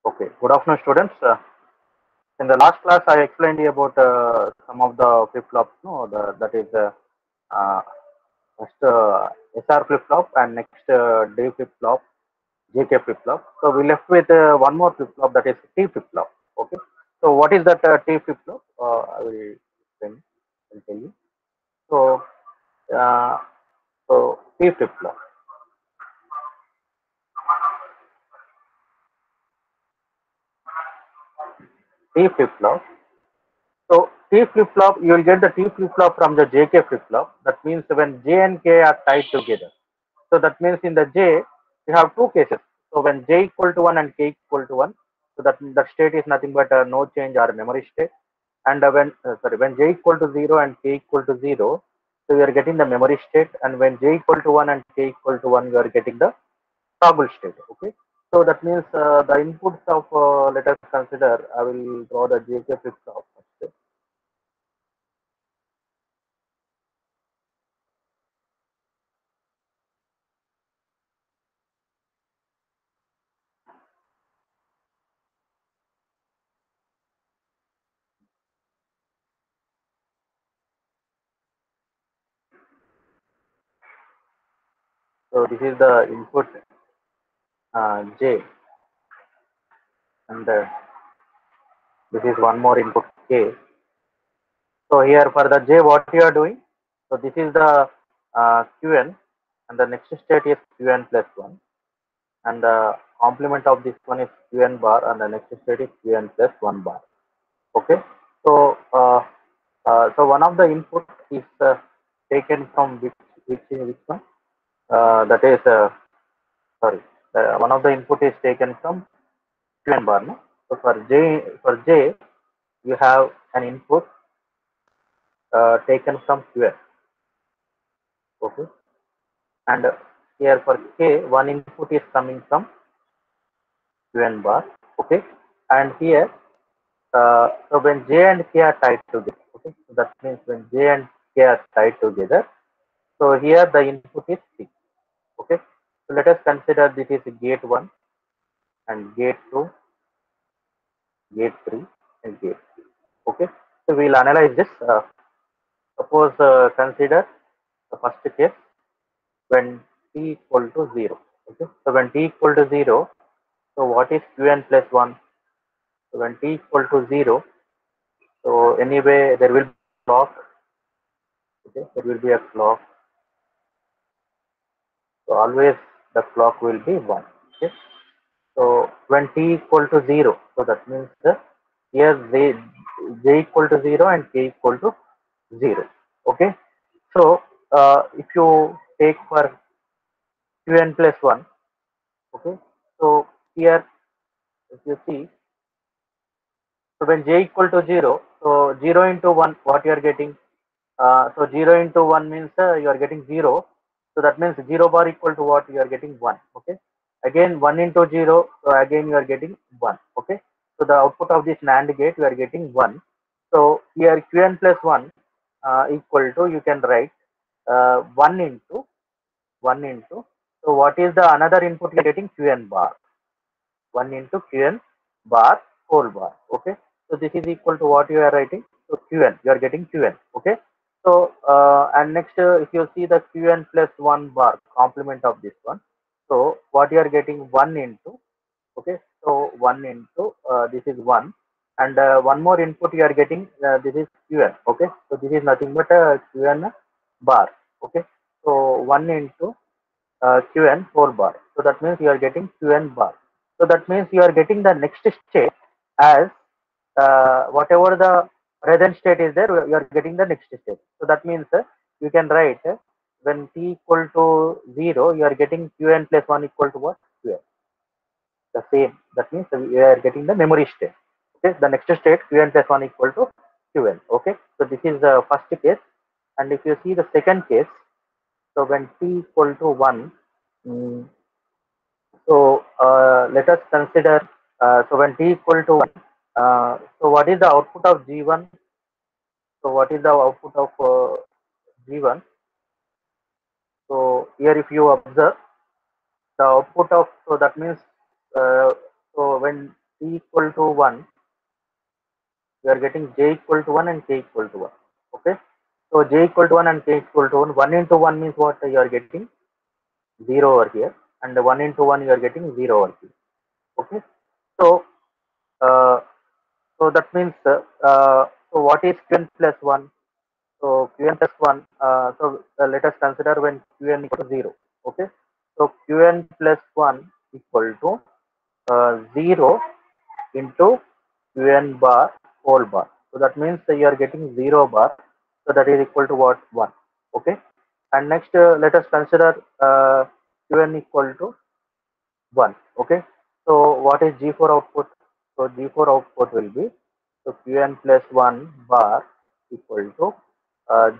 Okay, good afternoon, students. In the last class, I explained you about some of the flip flops. No, that is uh, first SR flip flop and next D flip flop, JK flip flop. So we left with one more flip flop, that is T flip flop. Okay. So what is that T flip flop? I will explain and tell you. So uh, T flip flop. T flip flop. So T flip flop, you will get the T flip flop from the JK flip flop. That means when J and K are tied together. So that means in the J, you have two cases. So when J equal to 1 and K equal to 1, so that state is nothing but no change or memory state. And when J equal to 0 and K equal to 0, so you are getting the memory state. And when J equal to 1 and K equal to 1, you are getting the toggle state. Okay. So that means the inputs of, let us consider, I will draw the JK flip flop. So this is the input J, and this is one more input K. So here for the J, what you are doing? So this is the Qn, and the next state is Qn plus 1, and the complement of this one is Qn bar, and the next state is Qn plus 1 bar. Okay. So so one of the input is taken from which one? That is sorry. One of the input is taken from Qn bar. No? So for J you have an input taken from Qn. Okay. And here for K, one input is coming from Qn bar. Okay. And here, so when J and K are tied together, okay, so that means when J and K are tied together, so here the input is C. Okay. So let us consider this is gate 1 and gate 2, gate 3, and gate 3. Okay. So we'll analyze this. Suppose consider the first case when T equal to 0. Okay. So when T equal to 0, so what is Qn plus 1? So when T equal to 0, so anyway there will be a clock. Okay, there will be a clock. So always the clock will be 1. Okay. So when T equal to 0, so that means the here J equal to 0 and K equal to 0. Okay. So if you take for Qn plus 1, okay. So here if you see, so when J equal to 0, so 0 into 1, what you are getting? So 0 into 1 means you are getting 0. So that means 0 bar equal to what? You are getting 1. Okay. Again 1 into 0. So again you are getting 1. Okay. So the output of this NAND gate you are getting 1. So here Qn plus 1 equal to, you can write 1 into 1 into. So what is the another input you are getting? Qn bar. 1 into Qn bar whole bar. Okay. So this is equal to what you are writing? So Qn, you are getting Qn. Okay. So and next, if you see the Qn plus 1 bar complement of this one, so what you are getting? 1 into, okay, so 1 into this is 1, and one more input you are getting, this is Qn. Okay. So this is nothing but Qn bar. Okay. So 1 into Qn whole bar. So that means you are getting Qn bar. So that means you are getting the next state as whatever the present state is there, you are getting the next state. So that means you can write when t equal to 0, you are getting Qn plus 1 equal to what? Qn. The same. That means we are getting the memory state. Okay. The next state Qn plus 1 equal to Qn. Okay. So this is the first case. And if you see the second case, so when t equal to 1, mm, so let us consider, so when t equal to 1, so what is the output of G1? So what is the output of G1? So here if you observe the output of, so that means, uh, so when t t equal to 1, you are getting j equal to 1 and k equal to 1. Okay. So j equal to 1 and k equal to 1. 1 into 1 means what? You are getting 0 over here, and 1 into 1 you are getting 0 over here. Okay. So uh, so that means so what is qn plus 1? So qn plus 1, let us consider when qn equal to 0. Okay. So qn plus 1 equal to 0 into qn bar whole bar. So that means you are getting 0 bar. So that is equal to what? 1. Okay. And next, let us consider qn equal to 1. Okay. So what is G4 output? So G4 output will be, so Qn plus 1 bar equal to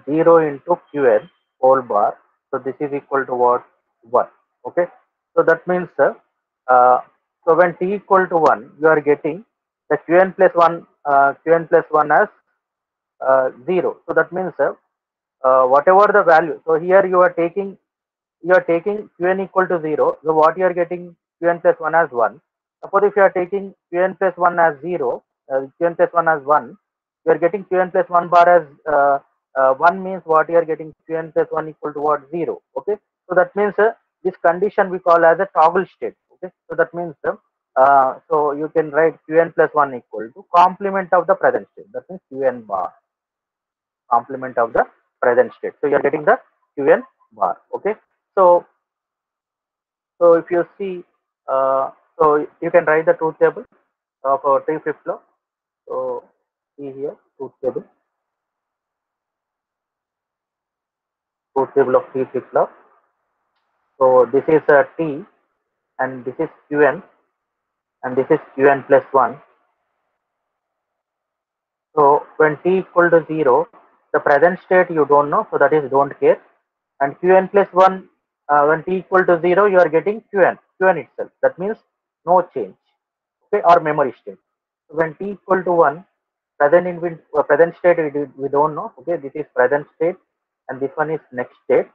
0 into Qn whole bar. So this is equal to what? 1. Okay. So that means uh, so when t equal to 1, you are getting the Qn plus 1 Qn plus 1 as 0. So that means whatever the value. So here you are taking qn equal to 0, so what you are getting qn plus 1 as 1. Suppose if you are taking qn plus 1 as 0, qn plus 1 as 1, you are getting qn plus 1 bar as 1 means what you are getting qn plus 1 equal to what? 0. Okay. So that means this condition we call as a toggle state. Okay. So that means so you can write qn plus 1 equal to complement of the present state. That means qn bar, complement of the present state. So you are getting the qn bar. Okay. So if you see, so you can write the truth table of our T flip flop. So see here, truth table of T flip flop. So this is T, and this is Qn, and this is Qn plus 1. So when T equal to 0, the present state you don't know, so that is don't care. And Qn plus 1, when T equal to 0, you are getting Qn itself. That means no change. Okay, or memory state. So when T equal to 1, present state we don't know. Okay, this is present state, and this one is next state.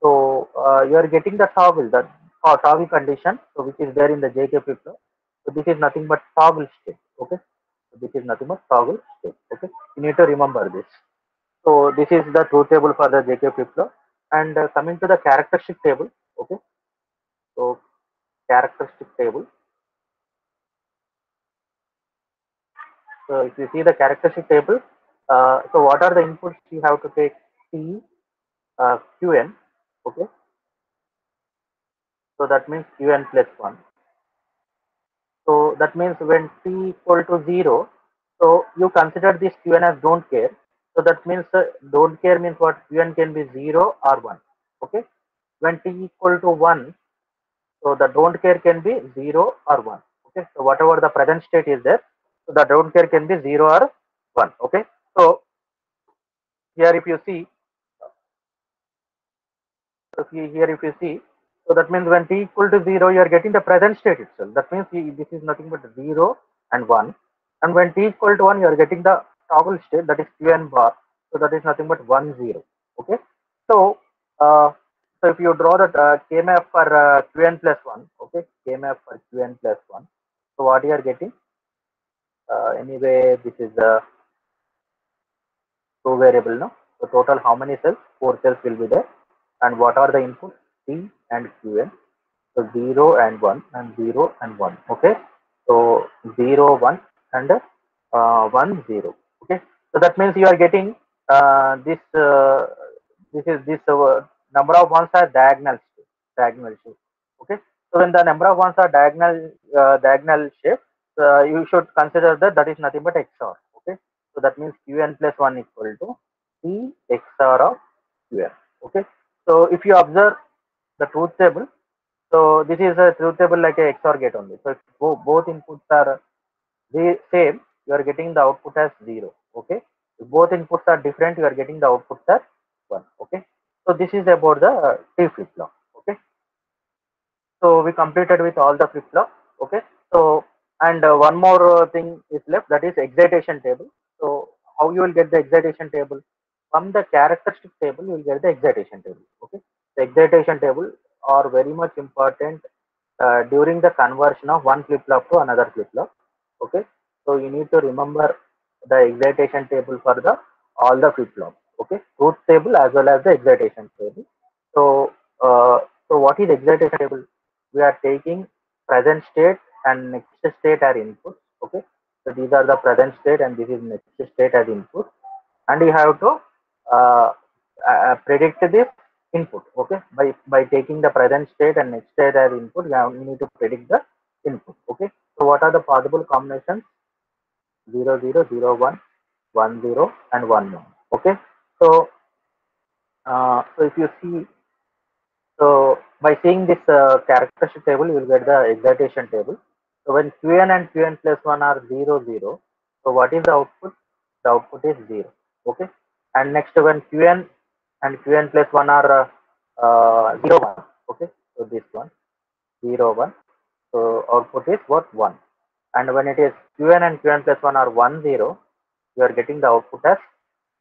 So you are getting the toggle, the toggle condition, so which is there in the JK flip flop. So this is nothing but toggle state. Okay, so this is nothing but toggle state. Okay, you need to remember this. So this is the truth table for the JK flip flop. And coming to the characteristic table. Okay, so characteristic table. So if you see the characteristic table, so what are the inputs you have to take? T, Qn. Okay, so that means Qn plus 1. So that means when t equal to 0, so you consider this Qn as don't care. So that means don't care means what? Qn can be 0 or 1. Okay, when t equal to 1, so the don't care can be 0 or 1. Okay, so whatever the present state is there, so the don't care can be 0 or 1. Okay, so here if you see, here if you see, so that means when t equal to 0, you are getting the present state itself. That means this is nothing but 0 and 1. And when t equal to 1, you are getting the toggle state, that is qn bar. So that is nothing but 1 0. Okay. So so if you draw the kmap for qn plus 1, okay, kmap for qn plus 1. So what you are getting? Anyway, this is the two variable now. So total how many cells? 4 cells will be there. And what are the inputs? T and qn. So 0 and 1 and 0 and 1. Okay. So 0, 1 and 1, 0. Okay. So that means you are getting this number of ones are diagonal shape. Diagonal shape. Okay. So when the number of ones are diagonal shape, you should consider that that is nothing but XOR. Okay. So that means Qn plus 1 equal to T XOR of Qn. Okay. So if you observe the truth table, so this is a truth table like a XOR gate only. So if both inputs are the same, you are getting the output as 0. Okay. If both inputs are different, you are getting the outputs as 1. Okay. So this is about the T flip flop. Okay. So we completed with all the flip flop. Okay. So and one more thing is left, that is excitation table. So how you will get the excitation table? From the characteristic table, you will get the excitation table. Okay. The excitation table are very much important during the conversion of one flip flop to another flip flop. Okay, so you need to remember the excitation table for the all the flip flops. Okay, truth table as well as the excitation table. So uh, so what is excitation table? We are taking present state and next state are input. Okay, so these are the present state and this is next state as input, and you have to uh, predict this input. Okay, by taking the present state and next state as input, you need to predict the input. Okay, so what are the possible combinations? 0 0 0 1 1 0 and 1 1. Okay, so so if you see, so by seeing this characteristic table, you will get the excitation table. So when Qn and Qn plus 1 are 0 0, so what is the output? The output is 0. Okay, and next when Qn and Qn plus 1 are 0 1. Okay, so this one 0 1. So output is what? 1. And when it is Qn and Qn plus 1 are 1 0, you are getting the output as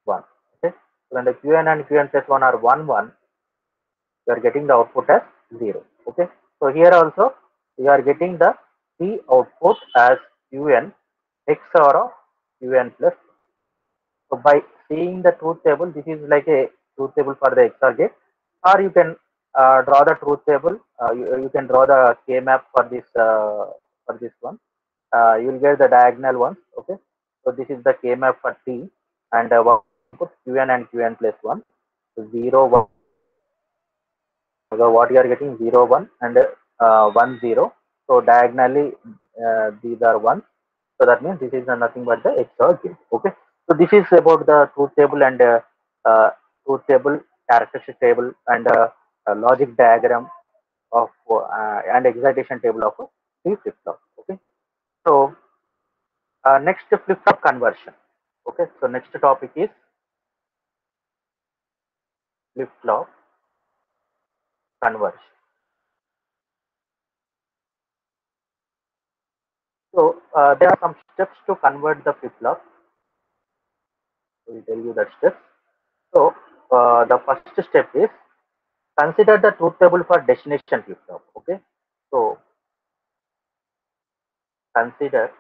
1. Okay, so when the Qn and Qn plus 1 are 1 1, you are getting the output as 0. Okay, so here also you are getting the C output as Qn XOR of Qn plus. So by seeing the truth table, this is like a truth table for the XOR gate, or you can draw the truth table. You can draw the K map for this one. You will get the diagonal ones. Okay, so this is the K map for T, and one put Qn and Qn plus 1. So 0 1. So what you are getting 0 1 and 1 0. So diagonally these are 1. So that means this is nothing but the XOR gate. Okay. So this is about the truth table and uh, truth table, characteristic table, and logic diagram of and excitation table of a flip flop. Okay. So next flip flop conversion. Okay. So next topic is flip flop conversion. So there are some steps to convert the flip flop. We will tell you that steps. So the first step is consider the truth table for destination flip flop. Okay, so consider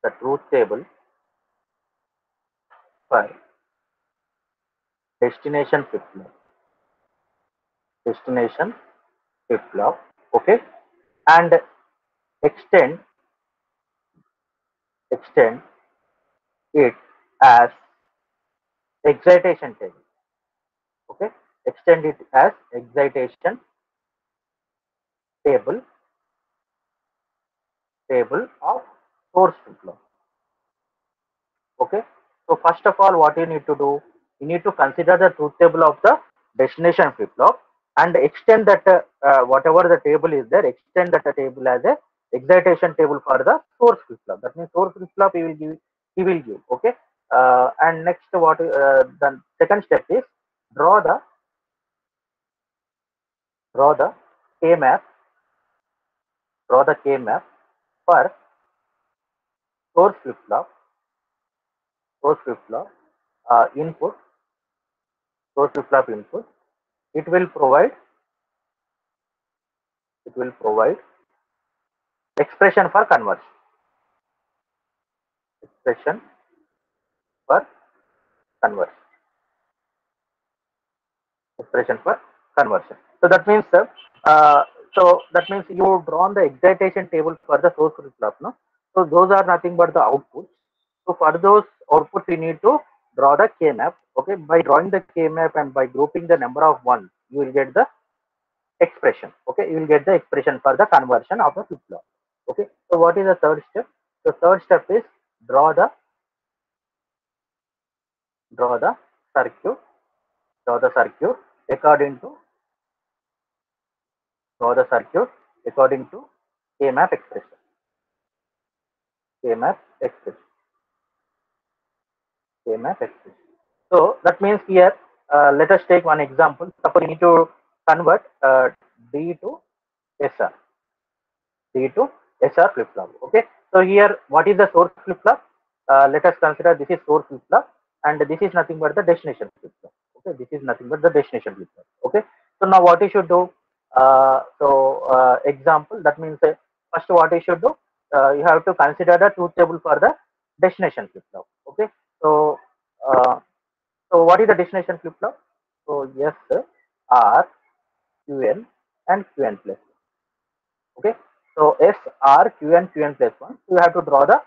the truth table for destination flip flop. Destination flip flop. Okay, and extend extend it as excitation table. Okay, extend it as excitation table of source flip flop. Okay, so first of all, what you need to do, you need to consider the truth table of the destination flip flop and extend that whatever the table is there, extend that table as a excitation table for the source flip flop. That means source flip flop he will give. Okay, and next what the second step is draw the draw the k map draw the k map for source flip flop input source flip flop input. It will provide it will provide expression for conversion. Expression for conversion. Expression for conversion. So that means you drawn the excitation table for the source flip flop. No, so those are nothing but the outputs. So for those outputs, you need to draw the K map. Okay, by drawing the K map and by grouping the number of ones, you will get the expression. Okay, you will get the expression for the conversion of the flip flop. Okay, so what is the third step? The third step is draw the draw the circuit draw the circuit according to draw the circuit according to K-map expression. K-map expression. K-map expression. So that means here, let us take one example. Suppose you need to convert D to SR. D to SR flip flop. Okay. So here, what is the source flip flop? Let us consider this is source flip flop, and this is nothing but the destination flip flop. Okay. This is nothing but the destination flip flop. Okay. So now what you should do? Example, that means first what you should do? you have to consider the truth table for the destination flip flop. Okay, so uh, so what is the destination flip flop? So yes, R, Qn, and Qn plus. Okay, so S, R, Qn, Qn plus 1. So you have to draw the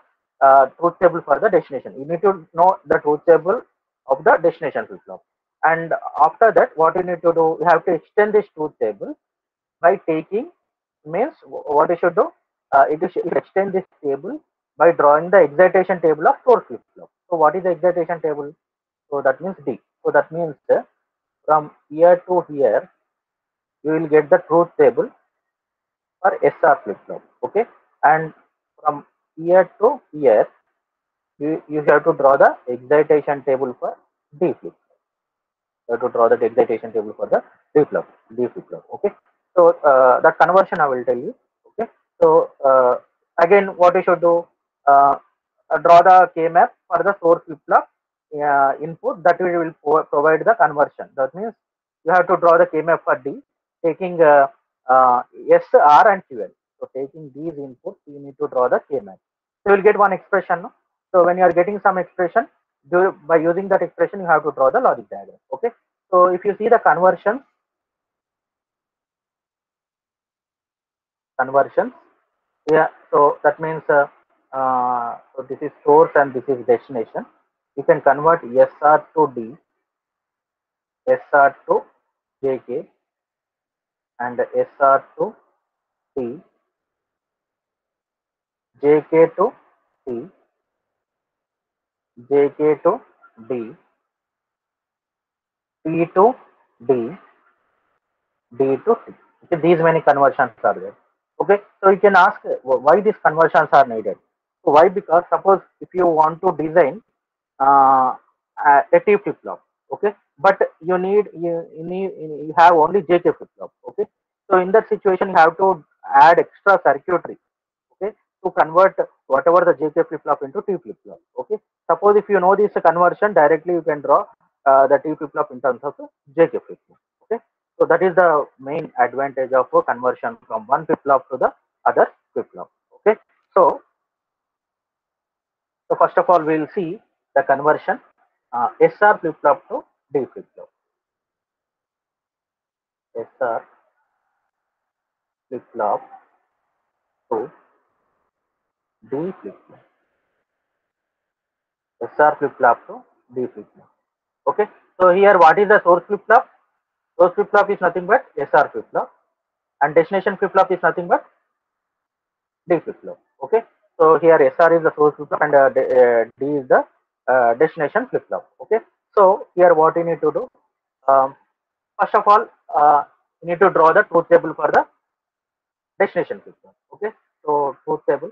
truth table for the destination. You need to know the truth table of the destination flip flop. And after that, what you need to do, you have to extend this truth table by taking, means what you should do, you extend this table by drawing the excitation table of source flip flop. So what is the excitation table? So that means D. So that means from here to here, you will get the truth table for SR flip flop. Okay, and from here to here, you have to draw the excitation table for D flip. You have to draw the excitation table for the D flip flop. Okay, so that conversion I will tell you. Okay, so again, what you should do, uh, draw the K map for the source flip flop input, that will provide the conversion. That means you have to draw the K map for D, taking S, R, and Qn. So taking these inputs, you need to draw the K map. So you will get one expression. No? So when you are getting some expression, by using that expression, you have to draw the logic diagram. Okay. So if you see the conversion, yeah. So that means so this is source and this is destination. You can convert SR to D, SR to JK, and SR to T, JK to T, JK to D, T to D, D to T. Okay, these many conversions are there. Okay, so you can ask why these conversions are needed. So why? Because suppose if you want to design uh, a T flip flop, okay, but you have only JK flip flop, okay. So in that situation, you have to add extra circuitry, okay, to convert whatever the JK flip flop into T flip flop. Okay, suppose if you know this conversion directly, you can draw the T flip flop in terms of the JK flip flop. Okay, so that is the main advantage of a conversion from one flip flop to the other flip flop. Okay, so first of all, we will see the conversion SR flip flop to D flip flop. SR flip flop to D flip flop. SR flip flop to D flip flop. Okay, so here what is the source flip flop? Source flip flop is nothing but SR flip flop, and destination flip flop is nothing but D flip flop. Okay, so here SR is the source flip flop and D is the destination flip flop. Okay, so here what you need to do, um, first of all, you need to draw the truth table for the destination flip flop. Okay, so truth table.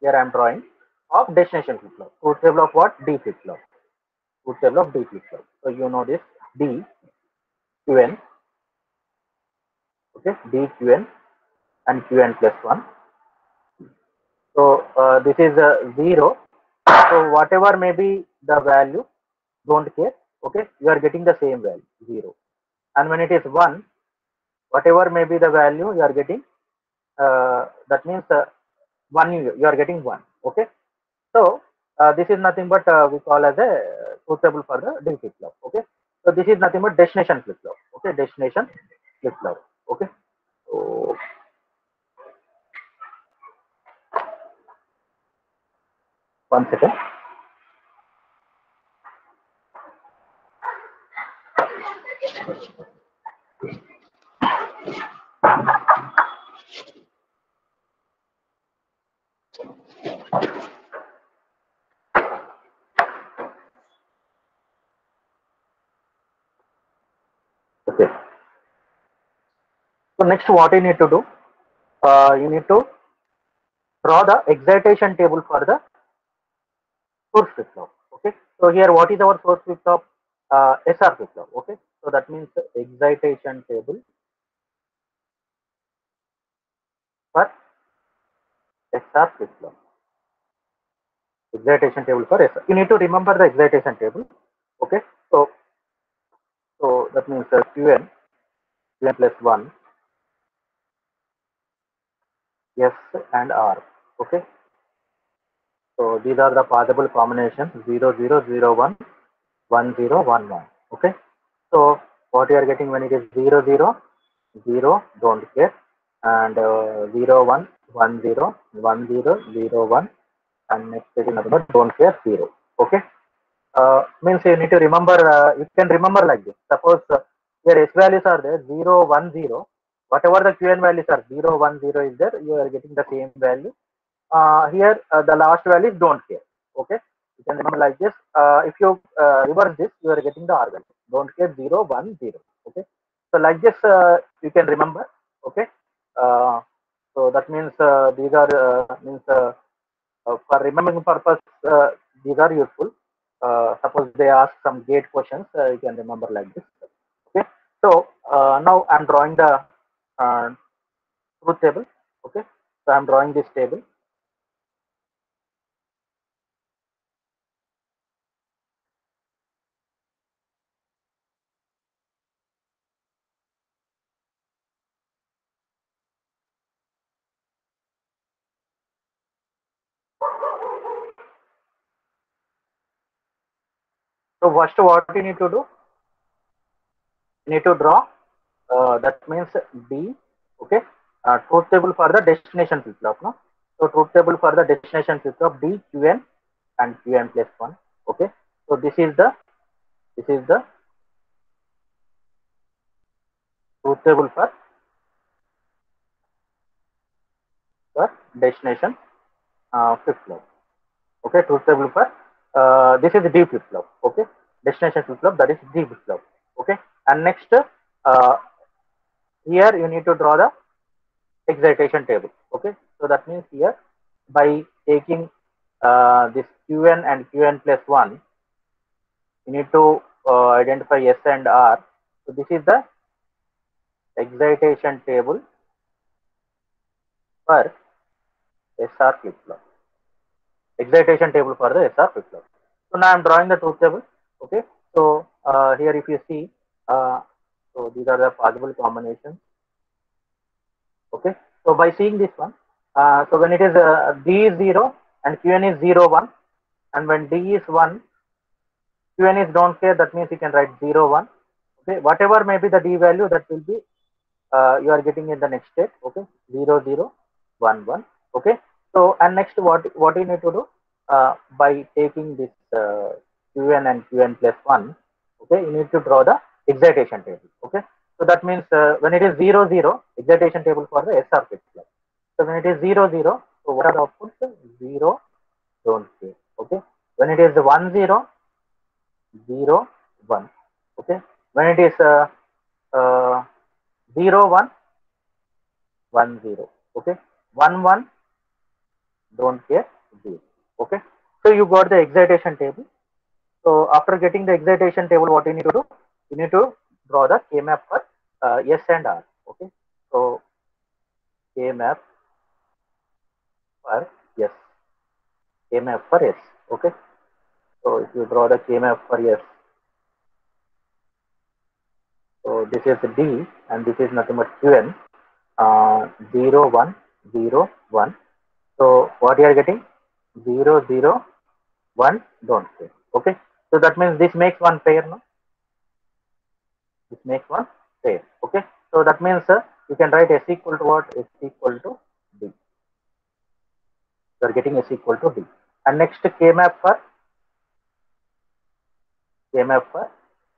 Here I am drawing of destination flip flop. Truth table of what? D flip flop. Truth table of D flip flop. So you know this D Qn. Okay, D Qn and Qn plus 1. So this is 0. So whatever may be the value, don't care. Okay, you are getting the same value 0. And when it is 1, whatever may be the value, you are getting that means 1, you are getting 1. Okay, so this is nothing but we call as a suitable for the D flip flop. Okay, so this is nothing but destination flip flop. Okay, destination flip flop. Okay, so one second. Okay, so next what you need to do, you need to draw the excitation table for the source flip flop. Okay, so here what is our source flip flop? SR flip flop. Okay, so that means the excitation table for SR flip flop. Excitation table for SR. You need to remember the excitation table. Okay, so that means Qn plus 1 S and R. Okay. So these are the possible combinations 00011011. Okay. So what you are getting when it is 00, don't care, and 01101001, and next is another don't care 0. Okay. Means you need to remember, you can remember like this. Suppose your S values are there 010, whatever the Qn values are 010 is there, you are getting the same value. Here the last value is don't care. Okay, you can remember like this. If you reverse this, you are getting the R value. Don't care 010. Okay, so like this you can remember. Okay, uh, so that means these are means for remembering purpose, these are useful. Suppose they ask some gate questions, you can remember like this. Okay, so now I'm drawing the uh, truth table. Okay, so I'm drawing this table. So first, what you need to do? You need to draw. That means D. Okay, truth table for the destination flip flop. No, so truth table for the destination flip flop D Qn and Qn plus one. Okay, so this is the truth table for destination flip flop. Okay, truth table for this is D flip flop. Okay, destination flip flop, that is D flip flop. Okay, and next here you need to draw the excitation table. Okay, so that means here by taking this Qn and Qn plus 1, you need to identify S and R. So this is the excitation table for SR flip flop. Excitation table for the SR flip flop. So now I'm drawing the truth table. Okay, so here if you see, so these are the possible combinations. Okay, so by seeing this one, so when it is D is 0 and Qn is 0 1, and when D is 1, Qn is don't care, that means you can write 0 1. Okay, whatever may be the D value, that will be you are getting in the next step. Okay, 0 0 1 1. Okay, so and next what you need to do, by taking this Qn and Qn plus 1. Okay, you need to draw the excitation table. Okay, so that means when it is 0 0, excitation table for the SR flip flop. So when it is 0 0, so what are the outputs? 0, don't care. Okay, when it is 1 0, 0 1. Okay, when it is uh, 0 1 1 0. Okay, 1 1, don't care, 0. Okay, so you got the excitation table. So after getting the excitation table, what you need to do? You need to draw the K map for S and R. Okay, so K map for S, K map for S. Okay, so if you draw the K map for S, so this is D and this is nothing but Qn, 0 1 0 1. So what you are getting? 0 0 1, don't care. Okay, so that means this makes one pair. No, this makes one pair. Okay, so that means you can write S equal to what? S equal to D. You are getting S equal to D. And next K map for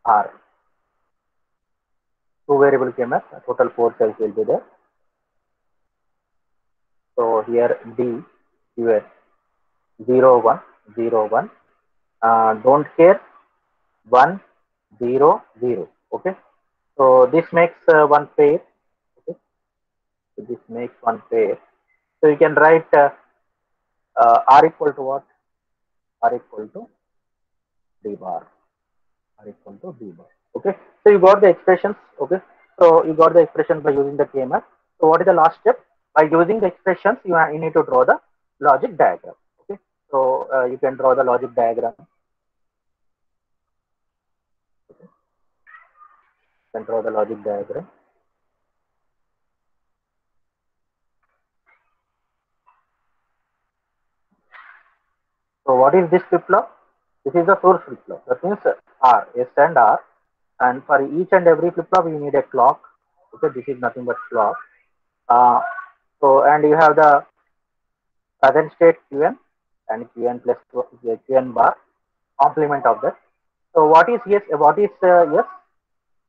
R. Two variable K map, total four cells will be there. So here D, here 0 1 0 1. Don't care, 1 0 0. Okay, so this makes one pair. Okay, so this makes one pair. So you can write R equal to what? R equal to D bar. R equal to D bar. Okay, so you got the expressions. Okay, so you got the expression by using the KMS. So what is the last step? By using the expressions, you need to draw the logic diagram. Okay, so you can draw the logic diagram. You can draw the logic diagram. So what is this flip flop? This is the source flip flop. That means R, S and R. And for each and every flip flop, you need a clock. Okay, this is nothing but clock. Uh, so and you have the present state Qn and Qn plus Qn bar complement of that. So what is yes? What is yes?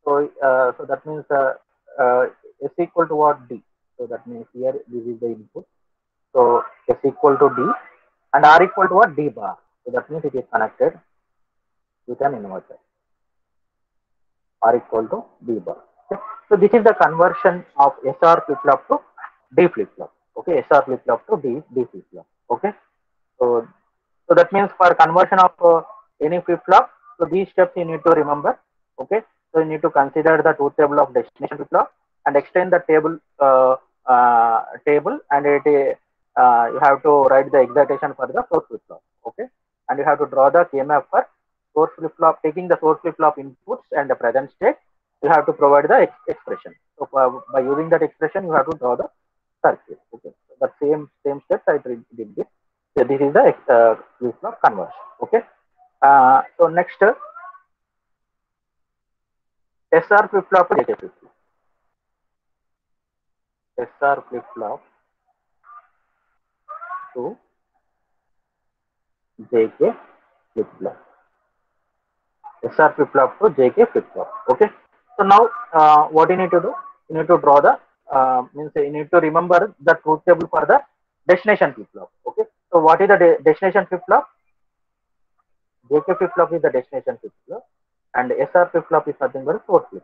So that means S equal to what D. So that means here this is the input. So S equal to D and R equal to what? D bar. So that means it is connected with an inverter. R equal to D bar. Okay. So this is the conversion of SR flip flop to D flip flop. Okay, SR flip flop to D flip flop. Okay. So so that means for conversion of any flip flop, so these steps you need to remember. Okay. So you need to consider the truth table of destination flip flop and extend the table and you have to write the excitation for the source flip flop. Okay. And you have to draw the KMF for source flip flop, taking the source flip flop inputs and the present state. You have to provide the expression. So by using that expression, you have to draw the circuit. Okay. So the same steps I did this. So this is the flip flop conversion. Okay. So next SR flip flop to JK flip flop. SR flip flop to JK flip flop. SR flip flop to JK flip flop. Okay. So now what you need to do? You need to draw the means you need to remember the truth table for the destination flip flop. Okay. So what is the destination flip flop? JK flip flop is the destination flip flop, and SR flip flop is nothing but a source flip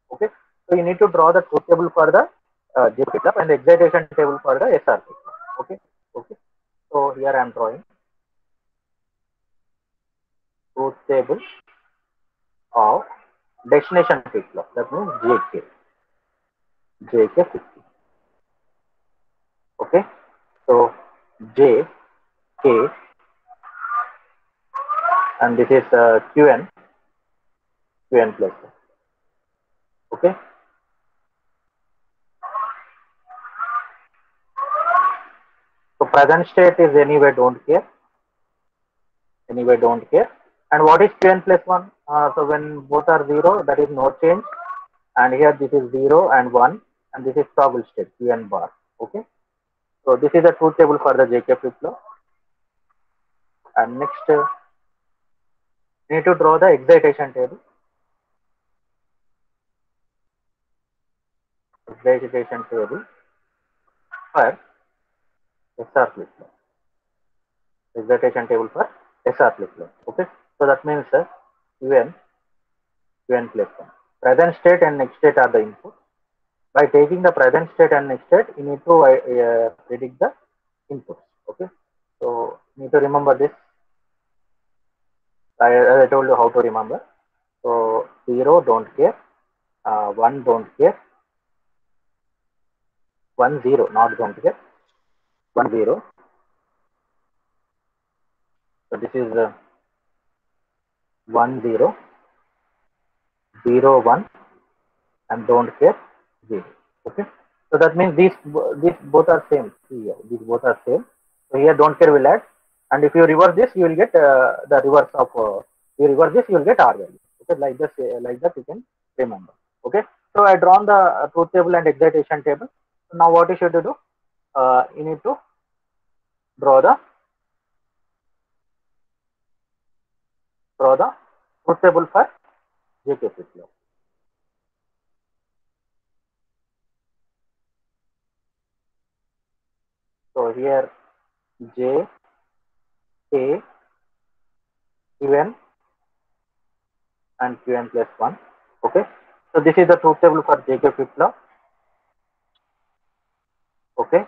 flop. Okay. So you need to draw the truth table for the JK flip flop and the excitation table for the SR flip flop. Okay. Okay. So here I am drawing truth table of destination flip flop. That means JK flip flop. Okay. So J K and this is Qn plus. Okay. So present state is anyway don't care. Anyway don't care. And what is Qn plus 1? So when both are 0, that is no change. And here this is 0 and 1. And this is toggle state Qn bar. Okay. So this is the truth table for the JK flip flop. And next, need to draw the excitation table. Excitation table for SR flip flop. Excitation table for SR flip flop. Okay. So that means Qn plus 1. Present state and next state are the input. By taking the present state and next state, you need to predict the inputs. Okay. So you need to remember this. As I told you how to remember. So 0 don't care, 1 don't care, 1 0 not don't care, 1 0. So this is 1 0, 0 1 and don't care 0. Okay. So that means these both are same. See here, these both are same. So here don't care will add, and if you reverse this, you will get the reverse of. You reverse this, you will get R value. Okay, like that you can remember. Okay. So I drawn the truth table and excitation table. So now what you should do? You need to draw the truth table for JK flip flop. So here J K Qn and Qn plus 1. Okay. So this is the truth table for JK flip flop. Okay.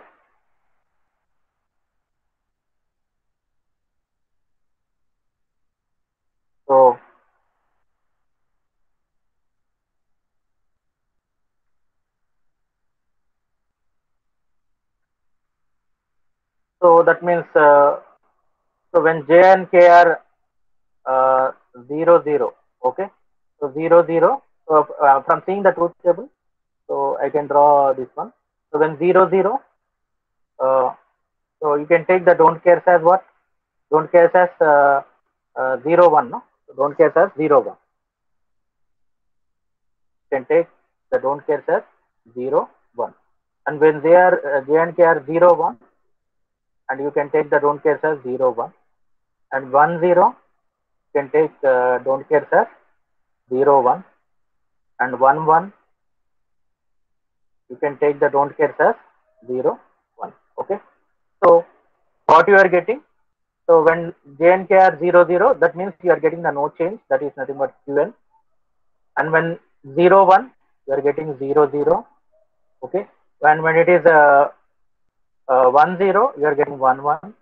So that means so when J and K are 0 0. Okay. So 0 0. So from seeing the truth table, so I can draw this one. So when 0 0, so you can take the don't cares as what? don't care as 0 1, no, don't care as 0 1. You can take the don't care as 0 1, and when they are j and k are 0 1, and you can take the don't care as 0 1, and 1 0, you can take don't care as 0 1, and 1 1, you can take the don't care as 0 1. Okay, so what you are getting, so when j and k are 0 0, that means you are getting the no change, that is nothing but qn, and when 0 1, you are getting 0 0. Okay, and when it is 1 0, you are getting 1 1,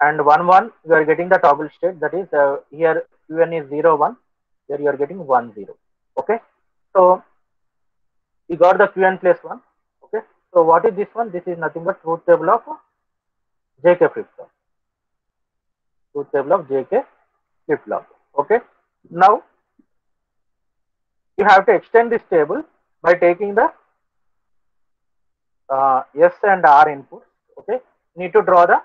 and 1 1, you are getting the toggle state, that is here qn is 0 1, here you are getting 1 0. Okay, so we got the qn plus 1. Okay, so what is this one? This is nothing but truth table of jk flip flop. Truth table of jk flip flop. Okay, now you have to extend this table by taking the S and R inputs. Okay, you need to draw the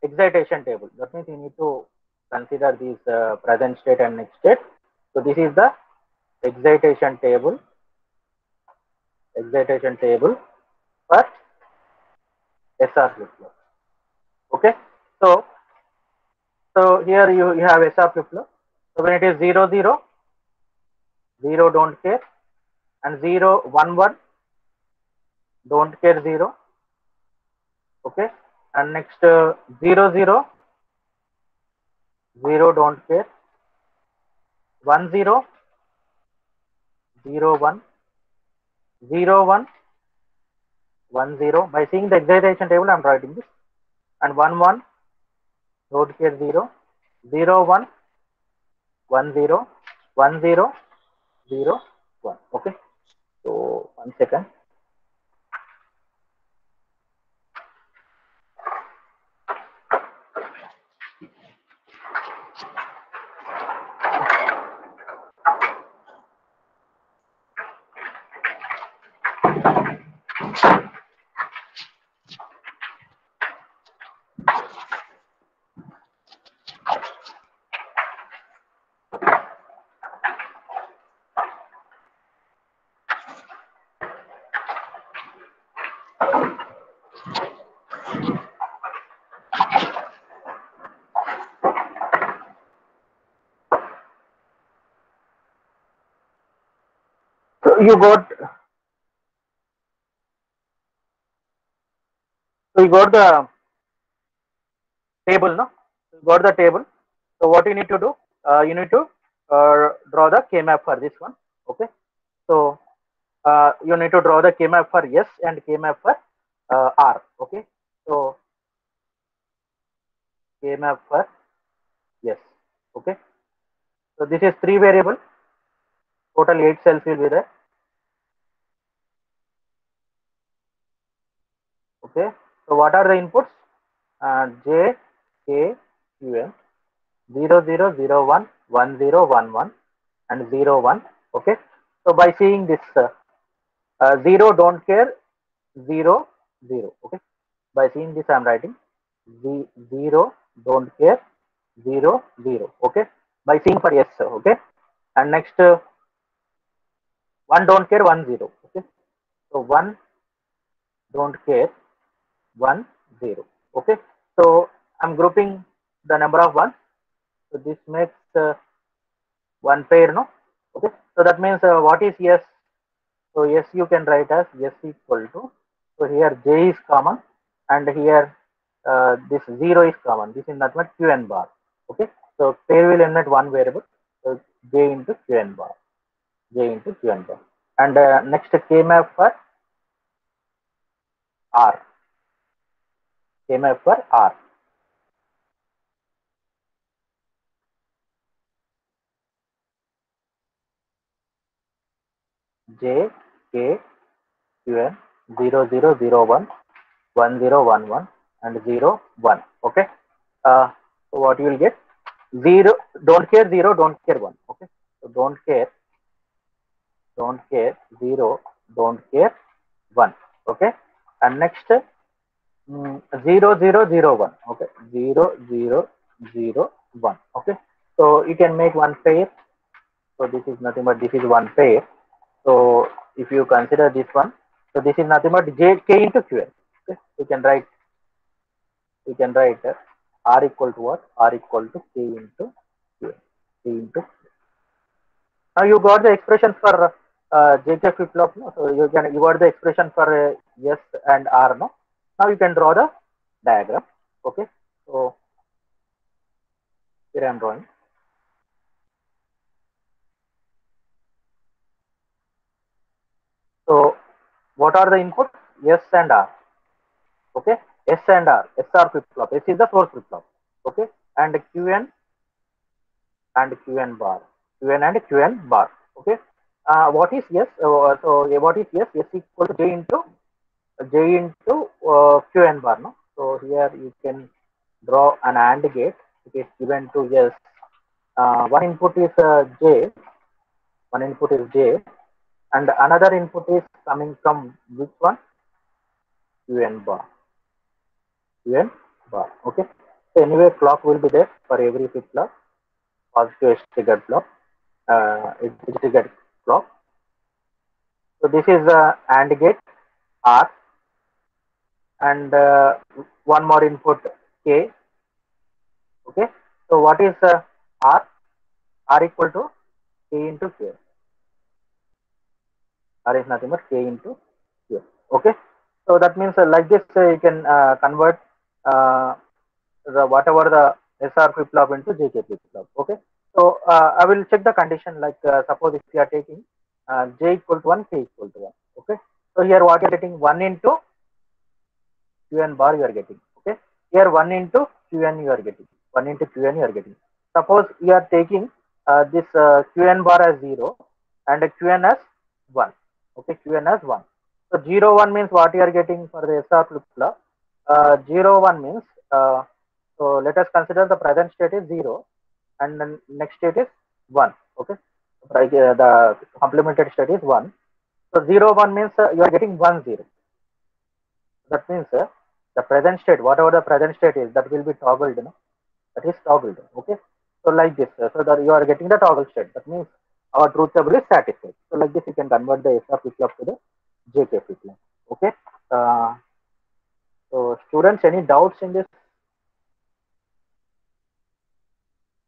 excitation table. That means you need to consider these present state and next state. So this is the excitation table. Excitation table for SR flip flop. Okay, so here you have SR flip flop. So when it is 0 0, 0 don't care, and 0 1 1 don't care 0. Okay, and next 0 0, 0 don't care, 1 0, 0 1, 0 1, 1 0. By seeing the excitation table, I am writing this, and 1 1 don't care 0, 0 1, 1 0, 1 0, 0 1. Okay, so 1 second. So you got the table, no? You got the table. So what you need to do? You need to draw the K map for this one. Okay. So you need to draw the K map for S and K map for R. Okay. So K map for S. Okay. So this is 3 variable. Total 8 cells will be there. Okay. So what are the inputs? J, K, Q, M, 0 0 0 1 1 0 1 1 and 0 1. Okay. So by seeing this 0 don't care 0 0. Okay. By seeing this I am writing 0 don't care 0 0. Okay. By seeing for yes. Okay. And next 1 don't care 1 0. Okay. So 1 don't care 1 0. Okay. So I'm grouping the number of ones. So this makes one pair, no? Okay. So that means what is yes? So yes, you can write as yes equal to. So here j is common, and here this 0 is common. This is nothing but qn bar. Okay. So pair will emanate one variable. So j into qn bar. J into qn bar. And next k map for r. K map for r. J k qn 0 0 0 1 1 0 1 1 and 0 1. Okay. So what you will get? 0 don't care 0 don't care 1. Okay. So don't care 0 don't care 1. Okay. And next 0 0 0 1. Okay. 0 0 0, 1. Okay. So you can make one pair. So this is nothing but this is one pair. So if you consider this one, so this is nothing but j k into qn. Okay. We can write r equal to what? R equal to k into qn. K into. Now you got the expression for jk flip flop. No? So you got the expression for s and r. No. Now you can draw the diagram. Okay. So here I am drawing. So what are the inputs? S and R. Okay. S and R. SR flip flop. S is the source flip flop. Okay. And Qn and Qn bar. Qn and Qn bar. Okay. What is S? What is S? S equal to J into Qn bar. No. So here you can draw an AND gate. It is given to S. One input is J. One input is J. And another input is coming from which one? Qn bar. Qn bar. Okay. So anyway, clock will be there for every flip flop. Positive edge triggered clock. It's triggered clock. So this is the AND gate R, and one more input K. Okay. So what is R? R equal to K into K. R is nothing but K into K. Okay. So that means like this you can convert uh, the whatever the SR flip flop into JK flip flop. Okay. So I will check the condition, like suppose if you are taking J equal to 1, K equal to 1. Okay. So here what you are getting, 1 into Qn bar you are getting. Okay. Here 1 into Qn you are getting. 1 into Qn you are getting. Suppose you are taking this Qn bar as 0 and Qn as 1. Okay. Qn as 1. So 0, 1 means what you are getting for the SR flip flop. 0, 1 means so let us consider the present state is 0 and then next state is 1. Okay. The complemented state is 1. So 0, 1 means you are getting 1, 0. That means the present state, whatever the present state is, that will be toggled. That is toggled. Okay. So like this, so that you are getting the toggle state. That means our truth table is satisfied. So like this, you can convert the SR flip flop to the JK flip flop. Okay. Uh, so students, any doubts in this?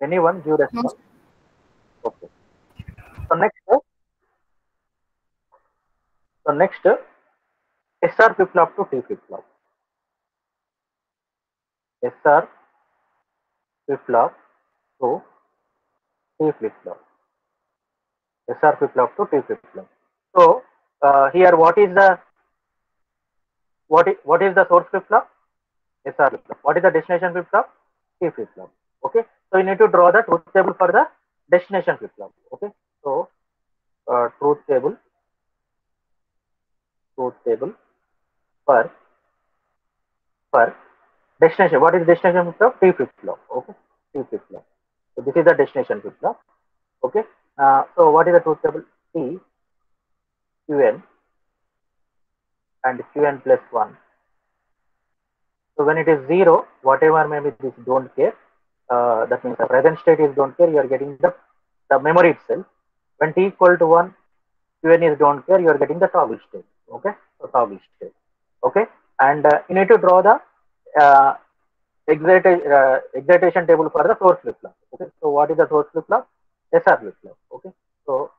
Anyone give No, response? Okay. So next, SR flip flop to T flip flop. SR flip flop to T flip flop. SR flip flop to T flip flop. So here, what is the source flip flop? SR flip flop. What is the destination flip flop? T flip flop. Okay. So you need to draw the truth table for the destination flip flop. Okay. So truth table for destination. What is destination flip flop? T flip flop. Okay. T flip flop. So this is the destination flip flop. Okay. So what is the truth table? T Qn and Qn plus 1. So when it is 0, whatever may be this, don't care. That means the present state is don't care. You are getting the memory itself. When t equal to 1, Qn is don't care. You are getting the toggle state. Okay. So toggle state. Okay. And you need to draw the uh, excitation table for the source flip flop. Okay. So what is the source flip flop? SR flip flop. Okay. So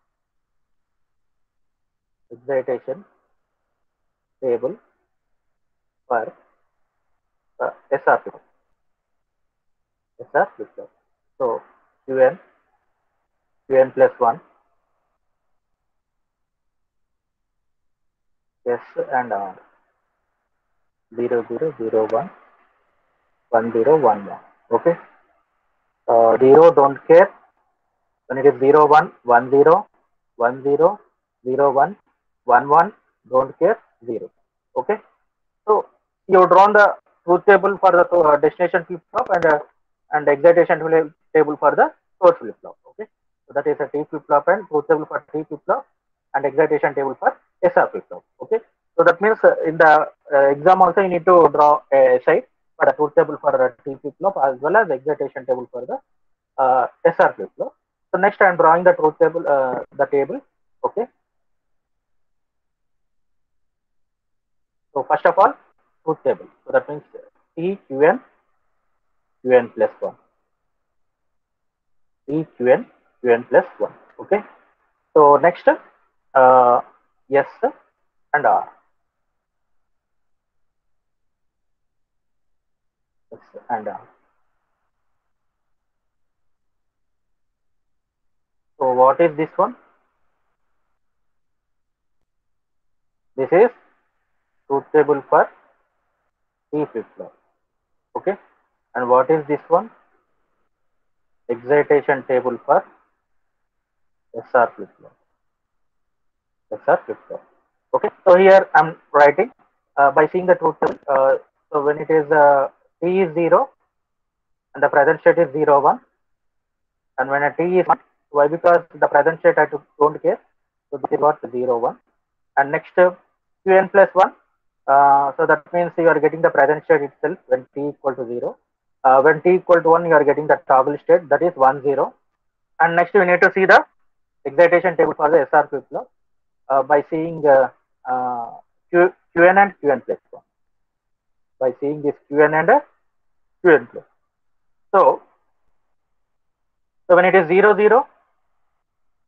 excitation table for SR flip flop. SR flip flop. So Qn plus 1, S and R, 0 0 0 1 1 0 1 1. Okay. 0 don't care. When it is 0 1 1 0 1 0 0 1 1 1, don't care, 0. Okay. So you have drawn the truth table for the destination flip flop and excitation table for the source flip flop. Okay. So that is a T flip flop and truth table for T flip flop and excitation table for SR flip flop. Okay. So that means in the exam also you need to draw a side, but the truth table for T flip flop as well as excitation table for the SR flip flop. So next I am drawing the truth table, the table. Okay. So first of all, truth table. So that means T Qn Qn plus 1. T Qn Qn plus 1. Okay. So next S and R. S and R. So what is this one? This is truth table for T flip flop. Okay. And what is this one? Excitation table for SR flip flop. SR flip flop. Okay. So here I'm writing by seeing the truth table. So when it is T is 0 and the present state is 0 1, and when a T is 1, why? Because the present state I don't care. So this is what 0 1. And next Qn plus 1. So that means you are getting the present state itself when T equal to 0. When T equal to 1, you are getting the toggle state, that is 1 0. And next we need to see the excitation table for the SR flip flop by seeing Qn and Qn plus 1. By seeing this Qn and Qn plus. So, so when it is 0 0,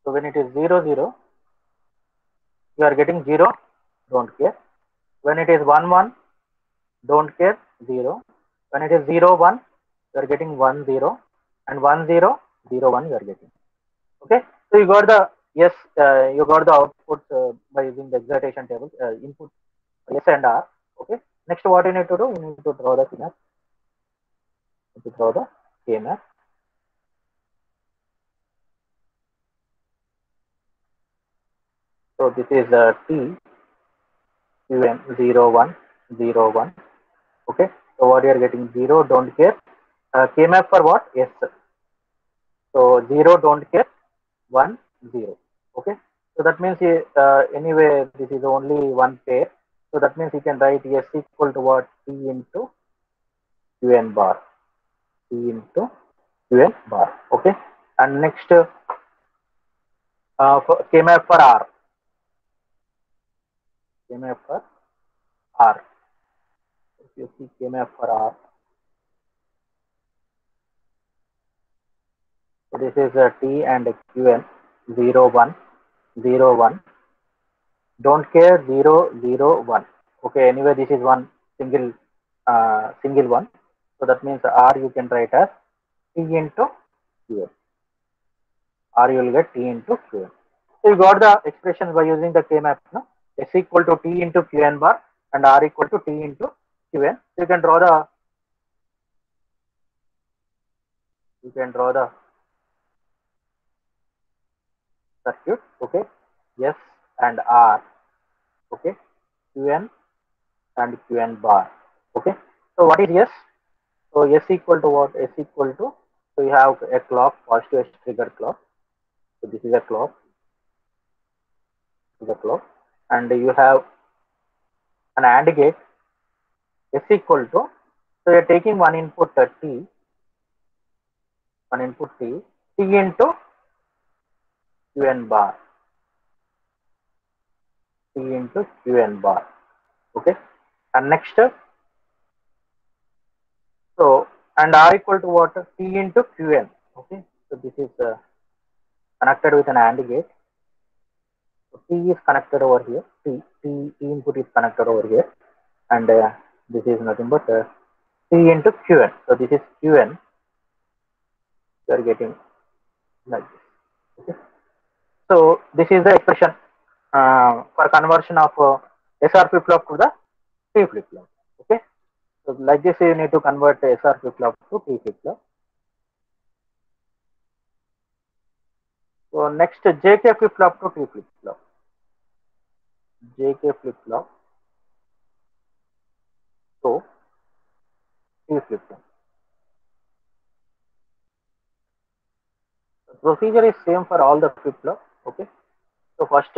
so when it is 0 0, you are getting 0, don't care. When it is 1 1, don't care, 0. When it is 0 1, you are getting 1 0, and 1 0 0 1 you are getting. Okay, so you got the yes, you got the output by using the excitation table, input S and R. Okay, next what you need to do, you need to draw the map. To draw the K map. So this is T Qn 0 1 0 1. Okay, so what you are getting 0, don't care. K map for what? S. So 0, don't care. 1 0. Okay, so that means anyway this is only one pair. So that means you can write S equal to what? T into Qn bar. T into Qn bar. Okay, and next for K map for R. K map for R. If you see K map for R. So this is T and Qn 0 1 0 1. Don't care 0 0 1. Okay, anyway this is one single one. So that means R you can write as T into Qn. R you will get T into Qn. So you got the expressions by using the K map. No? S equal to T into Qn bar and R equal to T into Qn. So you can draw the circuit. Okay, S and R. Okay, Qn and Qn bar. Okay, so what is S? So S equal to what? S equal to, so you have a clock, positive edge trigger clock. So this is a clock, and you have an AND gate. S equal to, so you're taking one input T, T into Qn bar, T into Qn bar. Okay, and next, so and R equal to what? T into Qn. Okay, so this is connected with an AND gate. So T is connected over here. T input is connected over here, and this is nothing but T into Qn. So this is Qn. You are getting like this. Okay. So this is the expression for conversion of SR flip flop to the T flip flop. Okay. So like this, you need to convert SR flip flop to T flip flop. So next, JK flip flop to T flip flop. JK flip flop to T flip flop. The procedure is same for all the flip flop. Okay. So first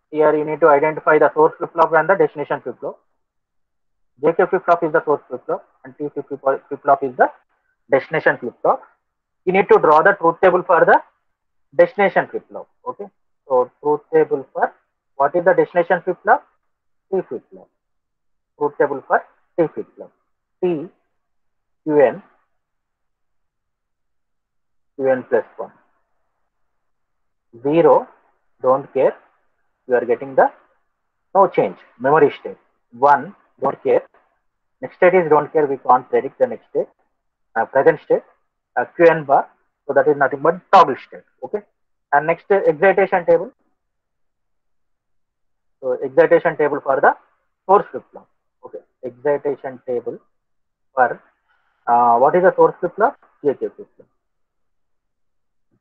here you need to identify the source flip flop and the destination flip flop. JK flip flop is the source flip flop and T flip flop is the destination flip flop. You need to draw the truth table for the destination flip flop. Okay. So truth table for what is the destination flip flop? T flip flop. Truth table for T flip flop. T Qn Qn plus 1. 0, don't care. You are getting the no change, memory state. 1, don't care. Next state is don't care. We can't predict the next state. Present state. Qn bar. So that is nothing but toggle state. Okay. And next excitation table. So excitation table for the source flip flop. Okay. Excitation table for what is the source flip flop? JK flip flop.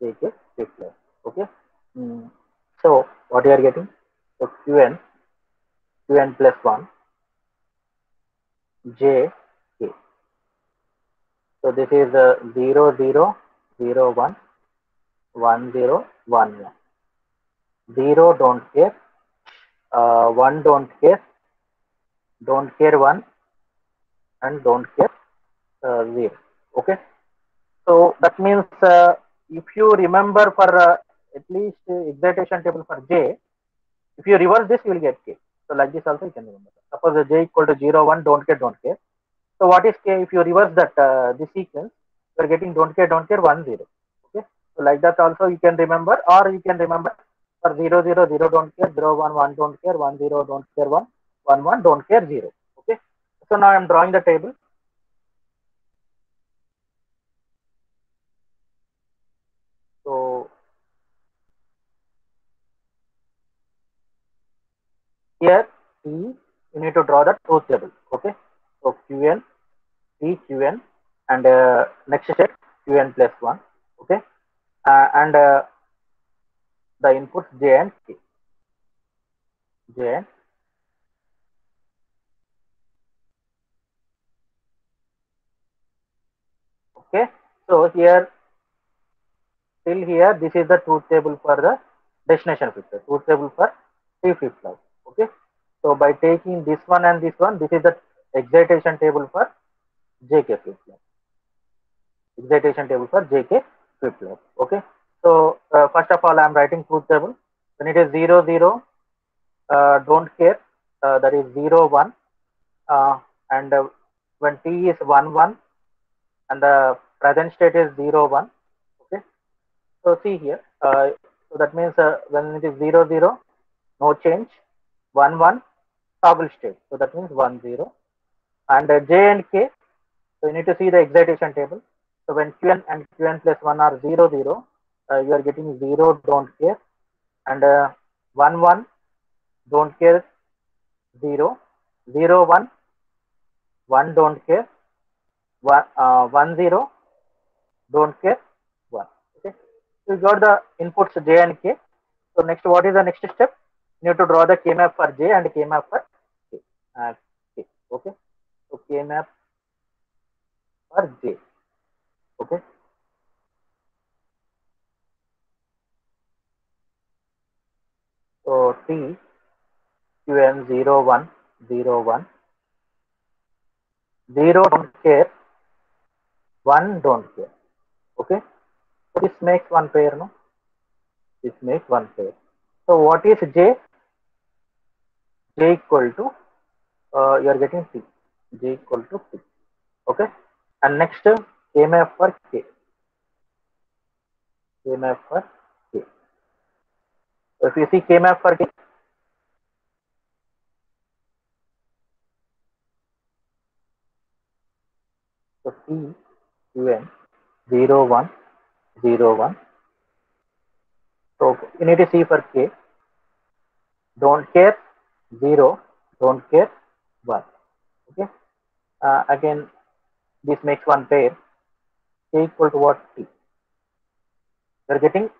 JK flip flop. Okay. Mm. So what you are getting? So Qn plus 1 JK. So this is 0 0 0 1 1 0 1 1. 0 don't care. 1 don't care 1 and don't care 0. Okay. So that means if you remember for at least excitation table for J, if you reverse this, you will get K. So like this also you can remember. Suppose J equal to 0 1 don't care don't care. So what is K? If you reverse that this sequence, you are getting don't care 1 0. Okay. So like that also you can remember, or you can remember for 0 0 0 don't care, 0 1 1 don't care, 1 0 don't care 1 1 1 don't care 0. Okay. So now I am drawing the table. So here T, you need to draw the truth table. Okay. So Qn, T Qn, and next step Qn plus 1. Okay. And the inputs J and K. J and okay. So here till here this is the truth table for the destination flip flop. Truth table for T flip flop. Okay. So by taking this one and this one, this is the excitation table for JK flip flop. Excitation table for JK flip flop. Okay. So first of all, I am writing truth table. When it is 0 0, don't care. That is 0 1. And when T is 1 1 and the present state is 0 1. Okay. So see here. So that means when it is 0 0, no change. 1 1, toggle state. So that means 1 0. And J and K. So you need to see the excitation table. So when Qn and Qn plus 1 are 0 0, you are getting 0 don't care, and 1 1 don't care 0, 0 1 1 don't care, 1 1 0 don't care 1. Okay. So you got the inputs J and K. So next, what is the next step? You need to draw the K map for J and K map for K. K. Okay. So K map for J. Okay. So T Qn 0 1 0 1, 0 don't care, 1 don't care. Okay. So this makes one pair, no? This makes one pair. So what is J? J equal to you are getting T. J equal to T. Okay. And next K map for K. K map for K. So if you see K map for K, so T Qn 0 1 0 1. So you need to see for K. Don't care 0. Don't care 1. Okay. Again, this makes one pair. K equal to what? T. We are getting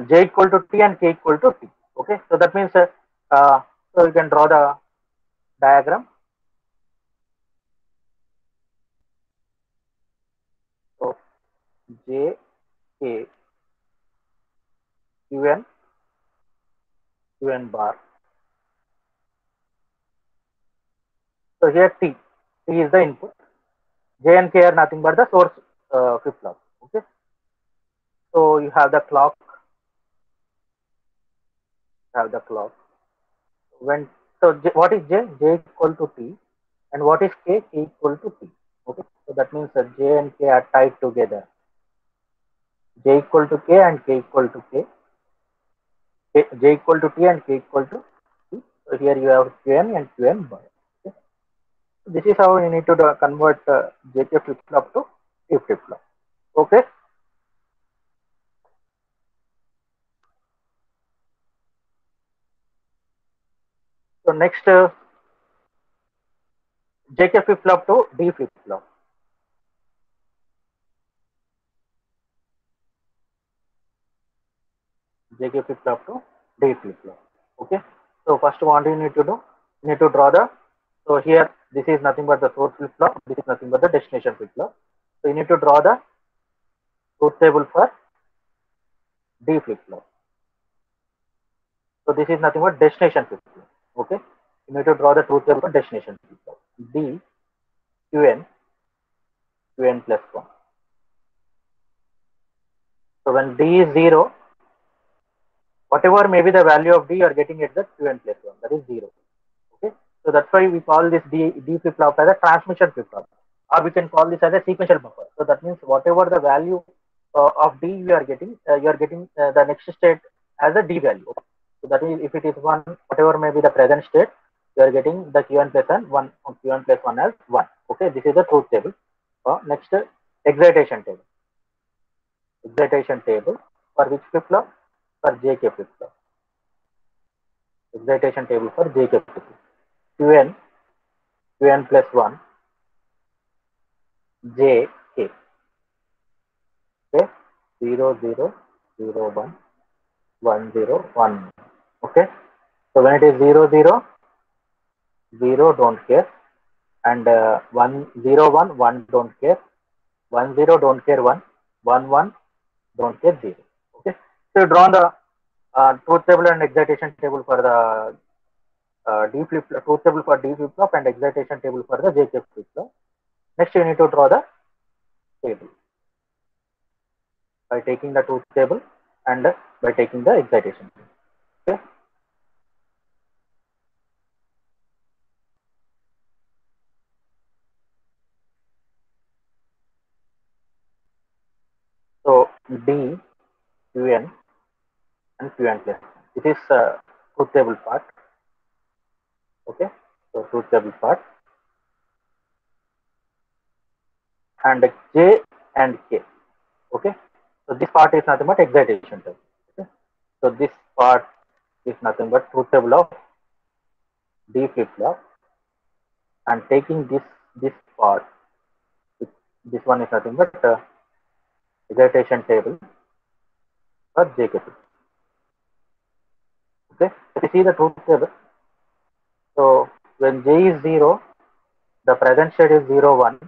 J equal to T and K equal to T. Okay. So that means uh, so you can draw the diagram. So J K Qn Qn bar. So here T is the input. J and K are nothing but the source flip flop. Okay. So you have the clock. Have the clock. When what is J? J equal to T, and what is K? K equal to T. Okay. So that means that J and K are tied together. J equal to K and K equal to K. J equal to T and K equal to T. So here you have Qn and Qn bar. Okay. So this is how you need to convert JK flip flop to T flip flop. Okay. So next JK flip flop to D flip flop. JK flip flop to D flip flop. Okay. So first what you need to do, you need to draw the, so here this is nothing but the source flip flop, this is nothing but the destination flip flop. So you need to draw the truth table for D flip flop. So this is nothing but destination flip flop. Okay. You need to draw the truth table for destination flip flop. D Qn Qn plus 1. So when D is 0, whatever may be the value of D, you are getting it at Qn plus 1. That is 0. Okay. So that's why we call this D flip flop as a transmission flip flop, or we can call this as a sequential buffer. So that means whatever the value of D you are getting the next state as a D value. So that means if it is 1, whatever may be the present state, you are getting the Qn plus 1 Qn plus 1 as 1. Okay, this is the truth table. Next, excitation table. Excitation table for which flip flop? For JK flip flop. Excitation table for JK flip flop. Qn plus 1 JK. Okay, 0 0 0 1 1 0 1. Okay, so when it is 0 0 0 don't care, and 1 0 1 1 don't care, 1 0 don't care, 1 1 1 don't care, 0. Okay, so you draw the truth table and excitation table for the D flip flop, truth table for D flip flop and excitation table for the JK flip flop. Next you need to draw the table by taking the truth table and by taking the excitation table. Okay. So D, Qn and Qn plus. This is truth table part. Okay. So truth table part, and J and K. Okay. So this part is nothing but excitation table. Okay. So this part is nothing but truth table of D flip flop, and taking this part, this one is nothing but excitation table for JK flip flop. Okay. If you see the truth table, so when J is 0, the present state is 0 1,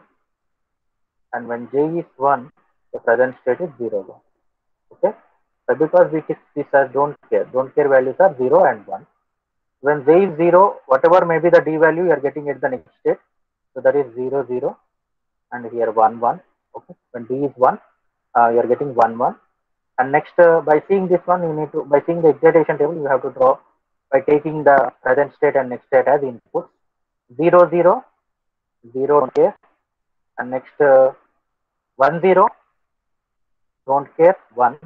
and when J is 1, the present state is 0 1. Okay. So because this as don't care values are 0 and 1. When J is 0, whatever may be the D value, you are getting at the next state. So that is 0 0, and here 1 1. Okay. When D is 1, you are getting 1 1. And next, by seeing this one, you need to, by seeing the excitation table, you have to draw by taking the present state and next state as input. 0 0 0 don't care, and next 1 0 don't care, 1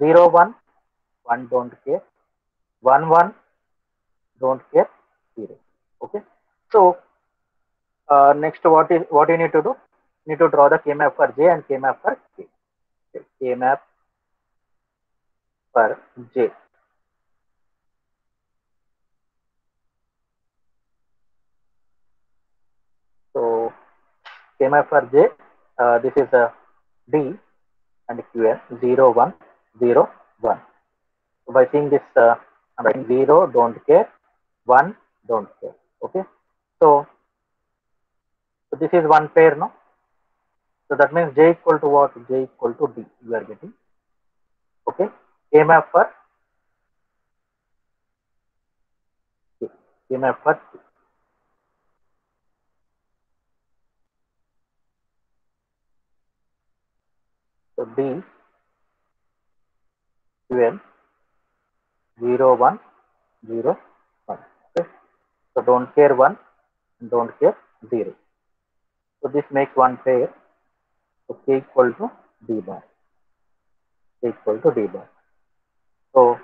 0 1 1 don't care, 1 1 don't care, 0. Okay. So next, what you need to do? You need to draw the K map for J and K map for K. Okay. K map for J. So K map for J, this is D and Qn 0 1 0 1. So by seeing this, I'm writing 0 don't care, 1 don't care. Okay. So, so this is one pair, no? So that means J equal to what? J equal to D. You are getting. Okay. K map for K. K map for K. D Qn 0 1 0 1. Okay. So don't care 1 and don't care 0. So this makes one pair. So K equal to D bar. K equal to D bar. So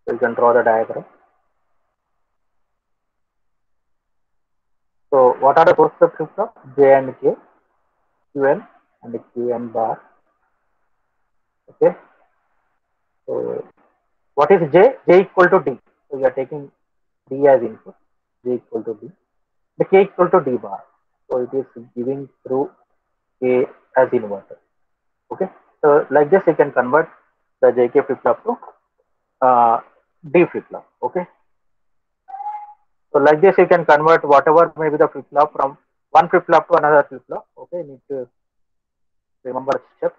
you can draw the diagram. So what are the sources of flip flop? J and K, Qn and Qn bar. Okay. So what is J? J equal to D. So you are taking D as input. J equal to D. The K equal to D bar. So it is giving through K as inverter. Okay. So like this you can convert the JK flip flop to D flip flop. Okay. So like this you can convert whatever may be the flip flop from one flip flop to another flip flop. Okay. You need to remember steps.